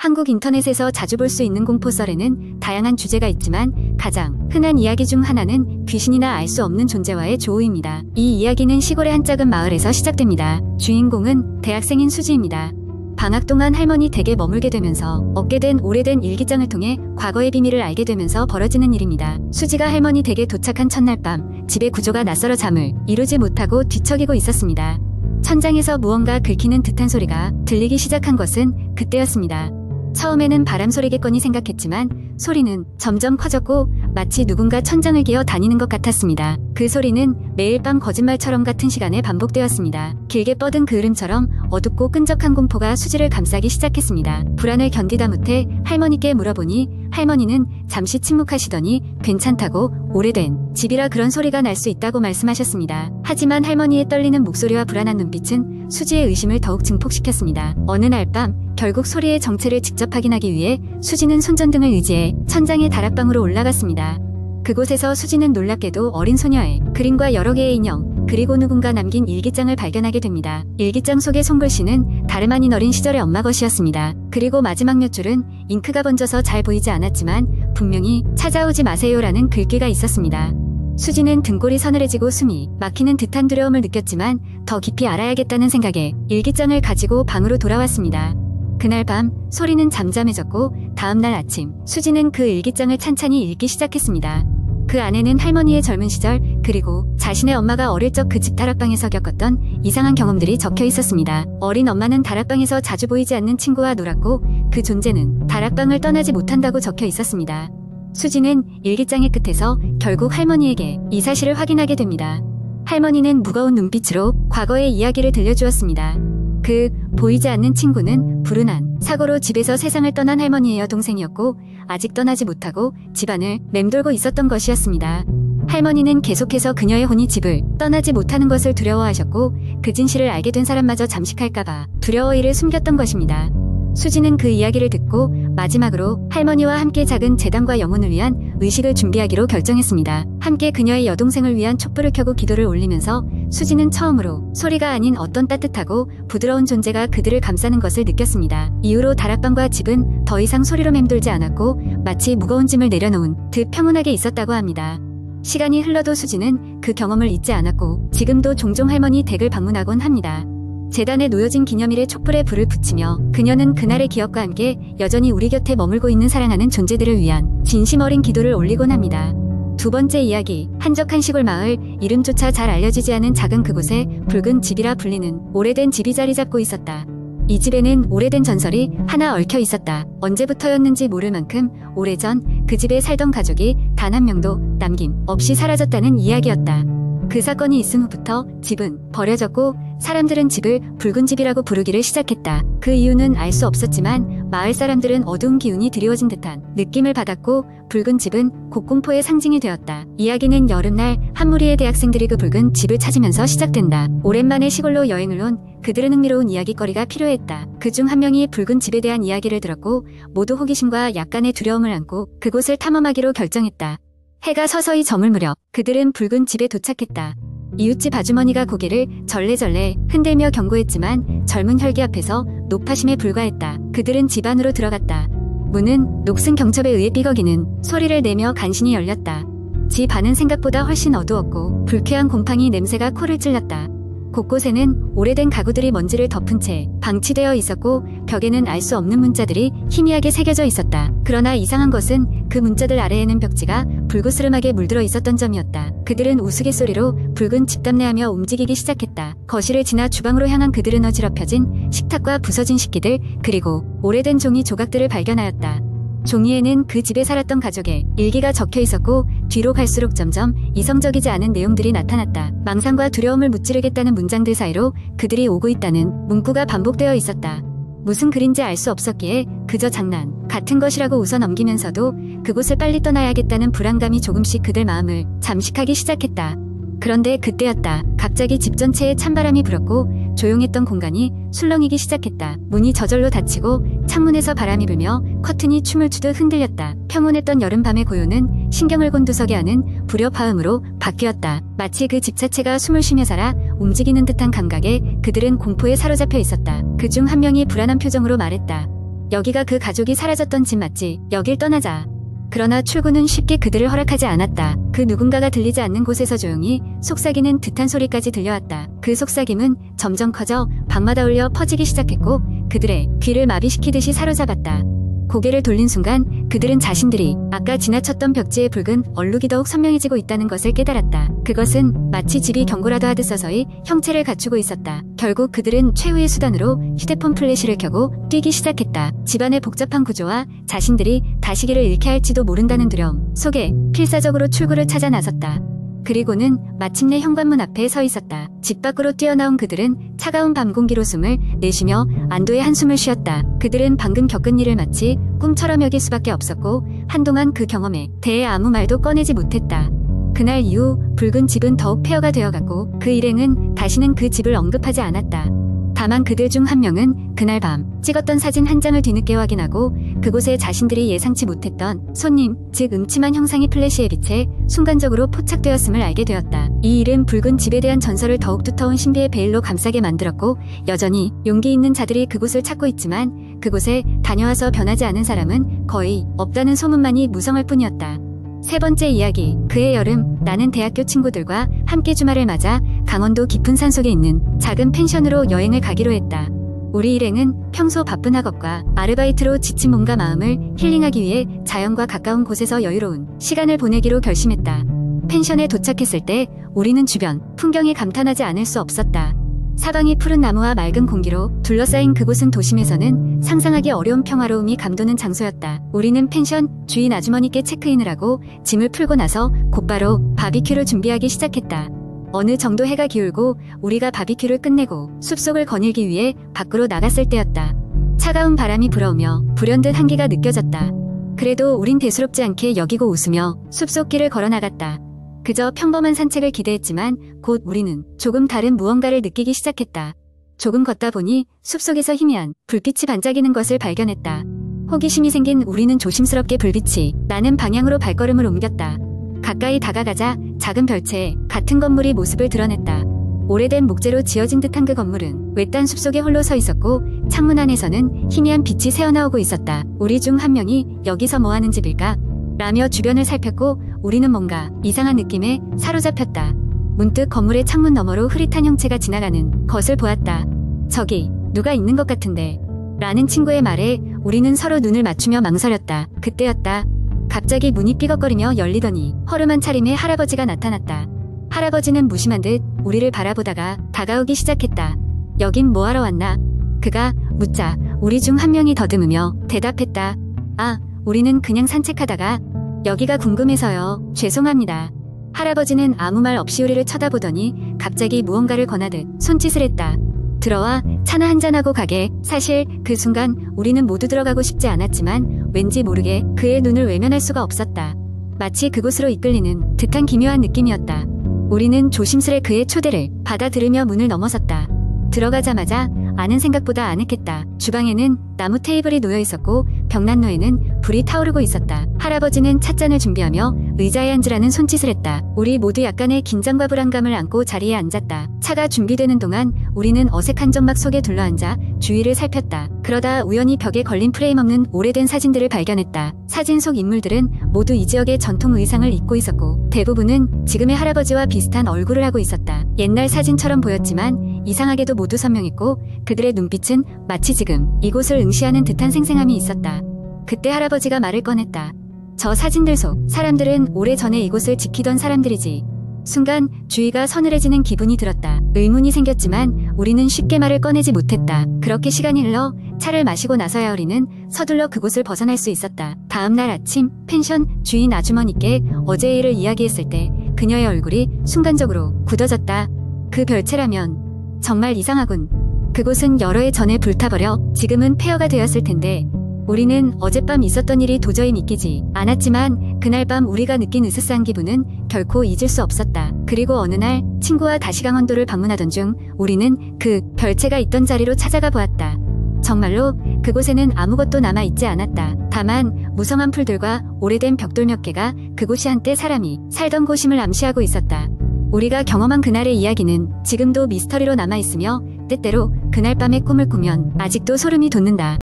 한국 인터넷에서 자주 볼 수 있는 공포썰에는 다양한 주제가 있지만 가장 흔한 이야기 중 하나는 귀신이나 알 수 없는 존재와의 조우입니다. 이 이야기는 시골의 한 작은 마을에서 시작됩니다. 주인공은 대학생인 수지입니다. 방학 동안 할머니 댁에 머물게 되면서 얻게 된 오래된 일기장을 통해 과거의 비밀을 알게 되면서 벌어지는 일입니다. 수지가 할머니 댁에 도착한 첫날 밤 집의 구조가 낯설어 잠을 이루지 못하고 뒤척이고 있었습니다. 천장에서 무언가 긁히는 듯한 소리가 들리기 시작한 것은 그때였습니다. 처음에는 바람소리겠거니 생각했지만 소리는 점점 커졌고 마치 누군가 천장을 기어 다니는 것 같았습니다. 그 소리는 매일 밤 거짓말처럼 같은 시간에 반복되었습니다. 길게 뻗은 그 흐름처럼 어둡고 끈적한 공포가 수지를 감싸기 시작했습니다. 불안을 견디다 못해 할머니께 물어보니 할머니는 잠시 침묵하시더니 괜찮다고 오래된 집이라 그런 소리가 날 수 있다고 말씀하셨습니다. 하지만 할머니의 떨리는 목소리와 불안한 눈빛은 수지의 의심을 더욱 증폭시켰습니다. 어느 날 밤 결국 소리의 정체를 직접 확인하기 위해 수지는 손전등을 의지해 천장의 다락방으로 올라갔습니다. 그곳에서 수지는 놀랍게도 어린 소녀의 그림과 여러 개의 인형 그리고 누군가 남긴 일기장을 발견하게 됩니다. 일기장 속의 손글씨는 다름 아닌 어린 시절의 엄마 것이었습니다. 그리고 마지막 몇 줄은 잉크가 번져서 잘 보이지 않았지만 분명히 찾아오지 마세요라는 글귀가 있었습니다. 수지는 등골이 서늘해지고 숨이 막히는 듯한 두려움을 느꼈지만 더 깊이 알아야겠다는 생각에 일기장을 가지고 방으로 돌아왔습니다. 그날 밤 소리는 잠잠해졌고 다음날 아침 수지는 그 일기장을 찬찬히 읽기 시작했습니다. 그 안에는 할머니의 젊은 시절 그리고 자신의 엄마가 어릴 적 그 집 다락방에서 겪었던 이상한 경험들이 적혀 있었습니다. 어린 엄마는 다락방에서 자주 보이지 않는 친구와 놀았고 그 존재는 다락방을 떠나지 못한다고 적혀 있었습니다. 수지는 일기장의 끝에서 결국 할머니에게 이 사실을 확인하게 됩니다. 할머니는 무거운 눈빛으로 과거의 이야기를 들려주었습니다. 그 보이지 않는 친구는 불운한 사고로 집에서 세상을 떠난 할머니의 여동생이었고 아직 떠나지 못하고 집안을 맴돌고 있었던 것이었습니다. 할머니는 계속해서 그녀의 혼이 집을 떠나지 못하는 것을 두려워하셨고 그 진실을 알게 된 사람마저 잠식할까봐 두려워 이를 숨겼던 것입니다. 수지는 그 이야기를 듣고 마지막으로 할머니와 함께 작은 재단과 영혼을 위한 의식을 준비하기로 결정했습니다. 함께 그녀의 여동생을 위한 촛불을 켜고 기도를 올리면서 수지는 처음으로 소리가 아닌 어떤 따뜻하고 부드러운 존재가 그들을 감싸는 것을 느꼈습니다. 이후로 다락방과 집은 더 이상 소리로 맴돌지 않았고 마치 무거운 짐을 내려놓은 듯 평온하게 있었다고 합니다. 시간이 흘러도 수지는 그 경험을 잊지 않았고 지금도 종종 할머니 댁을 방문하곤 합니다. 재단에 놓여진 기념일에 촛불에 불을 붙이며 그녀는 그날의 기억과 함께 여전히 우리 곁에 머물고 있는 사랑하는 존재들을 위한 진심 어린 기도를 올리곤 합니다. 두 번째 이야기, 한적한 시골 마을, 이름조차 잘 알려지지 않은 작은 그곳에 붉은 집이라 불리는 오래된 집이 자리 잡고 있었다. 이 집에는 오래된 전설이 하나 얽혀 있었다. 언제부터였는지 모를 만큼 오래전 그 집에 살던 가족이 단 한 명도 남김없이 사라졌다는 이야기였다. 그 사건이 있은 후부터 집은 버려졌고 사람들은 집을 붉은 집이라고 부르기를 시작했다. 그 이유는 알 수 없었지만 마을 사람들은 어두운 기운이 드리워진 듯한 느낌을 받았고 붉은 집은 곡공포의 상징이 되었다. 이야기는 여름날 한 무리의 대학생들이 그 붉은 집을 찾으면서 시작된다. 오랜만에 시골로 여행을 온 그들은 흥미로운 이야깃거리가 필요했다. 그중 한 명이 붉은 집에 대한 이야기를 들었고 모두 호기심과 약간의 두려움을 안고 그곳을 탐험하기로 결정했다. 해가 서서히 저물 무렵 그들은 붉은 집에 도착했다. 이웃집 아주머니가 고개를 절레절레 흔들며 경고했지만 젊은 혈기 앞에서 노파심에 불과했다. 그들은 집 안으로 들어갔다. 문은 녹슨 경첩에 의해 삐걱이는 소리를 내며 간신히 열렸다. 집 안은 생각보다 훨씬 어두웠고 불쾌한 곰팡이 냄새가 코를 찔렀다. 곳곳에는 오래된 가구들이 먼지를 덮은 채 방치되어 있었고 벽에는 알 수 없는 문자들이 희미하게 새겨져 있었다. 그러나 이상한 것은 그 문자들 아래에는 벽지가 불그스름하게 물들어 있었던 점이었다. 그들은 우스갯소리로 붉은 집 답례하며 움직이기 시작했다. 거실을 지나 주방으로 향한 그들은 어지럽혀진 식탁과 부서진 식기들 그리고 오래된 종이 조각들을 발견하였다. 종이에는 그 집에 살았던 가족의 일기가 적혀 있었고 뒤로 갈수록 점점 이성적이지 않은 내용들이 나타났다. 망상과 두려움을 무찌르겠다는 문장들 사이로 그들이 오고 있다는 문구가 반복되어 있었다. 무슨 글인지 알 수 없었기에 그저 장난 같은 것이라고 웃어 넘기면서도 그곳을 빨리 떠나야겠다는 불안감이 조금씩 그들 마음을 잠식하기 시작했다. 그런데 그때였다. 갑자기 집 전체에 찬바람이 불었고 조용했던 공간이 술렁이기 시작했다. 문이 저절로 닫히고 창문에서 바람이 불며 커튼이 춤을 추듯 흔들렸다. 평온했던 여름밤의 고요는 신경을 곤두서게 하는 불협화음으로 바뀌었다. 마치 그 집 자체가 숨을 쉬며 살아 움직이는 듯한 감각에 그들은 공포에 사로잡혀 있었다. 그중 한 명이 불안한 표정으로 말했다. 여기가 그 가족이 사라졌던 집 맞지? 여길 떠나자. 그러나 출구는 쉽게 그들을 허락하지 않았다. 그 누군가가 들리지 않는 곳에서 조용히 속삭이는 듯한 소리까지 들려왔다. 그 속삭임은 점점 커져 방마다 울려 퍼지기 시작했고 그들의 귀를 마비시키듯이 사로잡았다. 고개를 돌린 순간 그들은 자신들이 아까 지나쳤던 벽지의 붉은 얼룩이 더욱 선명해지고 있다는 것을 깨달았다. 그것은 마치 집이 경고라도 하듯 서서히 형체를 갖추고 있었다. 결국 그들은 최후의 수단으로 휴대폰 플래시를 켜고 뛰기 시작했다. 집안의 복잡한 구조와 자신들이 다시 길을 잃게 할지도 모른다는 두려움 속에 필사적으로 출구를 찾아 나섰다. 그리고는 마침내 현관문 앞에 서 있었다. 집 밖으로 뛰어나온 그들은 차가운 밤 공기로 숨을 내쉬며 안도의 한숨을 쉬었다. 그들은 방금 겪은 일을 마치 꿈처럼 여길 수밖에 없었고 한동안 그 경험에 대해 아무 말도 꺼내지 못했다. 그날 이후 붉은 집은 더욱 폐허가 되어갔고 그 일행은 다시는 그 집을 언급하지 않았다. 다만 그들 중 한 명은 그날 밤 찍었던 사진 한 장을 뒤늦게 확인하고 그곳에 자신들이 예상치 못했던 손님, 즉 음침한 형상이 플래시의 빛에 순간적으로 포착되었음을 알게 되었다. 이 일은 붉은 집에 대한 전설을 더욱 두터운 신비의 베일로 감싸게 만들었고 여전히 용기 있는 자들이 그곳을 찾고 있지만 그곳에 다녀와서 변하지 않은 사람은 거의 없다는 소문만이 무성할 뿐이었다. 세 번째 이야기. 그해 여름 나는 대학교 친구들과 함께 주말을 맞아 강원도 깊은 산속에 있는 작은 펜션으로 여행을 가기로 했다. 우리 일행은 평소 바쁜 학업과 아르바이트로 지친 몸과 마음을 힐링하기 위해 자연과 가까운 곳에서 여유로운 시간을 보내기로 결심했다. 펜션에 도착했을 때 우리는 주변 풍경에 감탄하지 않을 수 없었다. 사방이 푸른 나무와 맑은 공기로 둘러싸인 그곳은 도심에서는 상상하기 어려운 평화로움이 감도는 장소였다. 우리는 펜션 주인 아주머니께 체크인을 하고 짐을 풀고 나서 곧바로 바비큐를 준비하기 시작했다. 어느 정도 해가 기울고 우리가 바비큐를 끝내고 숲속을 거닐기 위해 밖으로 나갔을 때였다. 차가운 바람이 불어오며 불현듯 한기가 느껴졌다. 그래도 우린 대수롭지 않게 여기고 웃으며 숲속 길을 걸어나갔다. 그저 평범한 산책을 기대했지만 곧 우리는 조금 다른 무언가를 느끼기 시작했다. 조금 걷다 보니 숲속에서 희미한 불빛이 반짝이는 것을 발견했다. 호기심이 생긴 우리는 조심스럽게 불빛이 나는 방향으로 발걸음을 옮겼다. 가까이 다가가자 작은 별채에 같은 건물이 모습을 드러냈다. 오래된 목재로 지어진 듯한 그 건물은 외딴 숲속에 홀로 서 있었고 창문 안에서는 희미한 빛이 새어나오고 있었다. 우리 중 한 명이 여기서 뭐하는 집일까? 라며 주변을 살폈고 우리는 뭔가 이상한 느낌에 사로잡혔다. 문득 건물의 창문 너머로 흐릿한 형체가 지나가는 것을 보았다. 저기 누가 있는 것 같은데 라는 친구의 말에 우리는 서로 눈을 맞추며 망설였다. 그때였다. 갑자기 문이 삐걱거리며 열리더니 허름한 차림의 할아버지가 나타났다. 할아버지는 무심한 듯 우리를 바라보다가 다가오기 시작했다. 여긴 뭐하러 왔나? 그가 묻자 우리 중 한 명이 더듬으며 대답했다. 아, 우리는 그냥 산책하다가 여기가 궁금해서요. 죄송합니다. 할아버지는 아무 말 없이 우리를 쳐다보더니 갑자기 무언가를 권하듯 손짓을 했다. 들어와 차나 한잔하고 가게. 사실 그 순간 우리는 모두 들어가고 싶지 않았지만 왠지 모르게 그의 눈을 외면할 수가 없었다. 마치 그곳으로 이끌리는 듯한 기묘한 느낌이었다. 우리는 조심스레 그의 초대를 받아들으며 문을 넘어섰다. 들어가자마자 아는 생각보다 아늑했다. 주방에는 나무 테이블이 놓여 있었고 벽난로에는 불이 타오르고 있었다. 할아버지는 찻잔을 준비하며 의자에 앉으라는 손짓을 했다. 우리 모두 약간의 긴장과 불안감을 안고 자리에 앉았다. 차가 준비되는 동안 우리는 어색한 점막 속에 둘러앉아 주위를 살폈다. 그러다 우연히 벽에 걸린 프레임 없는 오래된 사진들을 발견했다. 사진 속 인물들은 모두 이 지역의 전통 의상을 입고 있었고 대부분은 지금의 할아버지와 비슷한 얼굴을 하고 있었다. 옛날 사진처럼 보였지만 이상하게도 모두 선명했고 그들의 눈빛은 마치 지금 이곳을 응시하는 듯한 생생함이 있었다. 그때 할아버지가 말을 꺼냈다. 저 사진들 속 사람들은 오래전에 이곳을 지키던 사람들이지. 순간 주위가 서늘해지는 기분이 들었다. 의문이 생겼지만 우리는 쉽게 말을 꺼내지 못했다. 그렇게 시간이 흘러 차를 마시고 나서야 우리는 서둘러 그곳을 벗어날 수 있었다. 다음날 아침 펜션 주인 아주머니께 어제의 일을 이야기했을 때 그녀의 얼굴이 순간적으로 굳어졌다. 그 별채라면 정말 이상하군. 그곳은 여러 해 전에 불타버려 지금은 폐허가 되었을 텐데 우리는 어젯밤 있었던 일이 도저히 믿기지 않았지만 그날 밤 우리가 느낀 으스스한 기분은 결코 잊을 수 없었다. 그리고 어느 날 친구와 다시 강원도를 방문하던 중 우리는 그 별채가 있던 자리로 찾아가 보았다. 정말로 그곳에는 아무것도 남아있지 않았다. 다만 무성한 풀들과 오래된 벽돌 몇 개가 그곳이 한때 사람이 살던 곳임을 암시하고 있었다. 우리가 경험한 그날의 이야기는 지금도 미스터리로 남아있으며 때때로 그날 밤의 꿈을 꾸면 아직도 소름이 돋는다.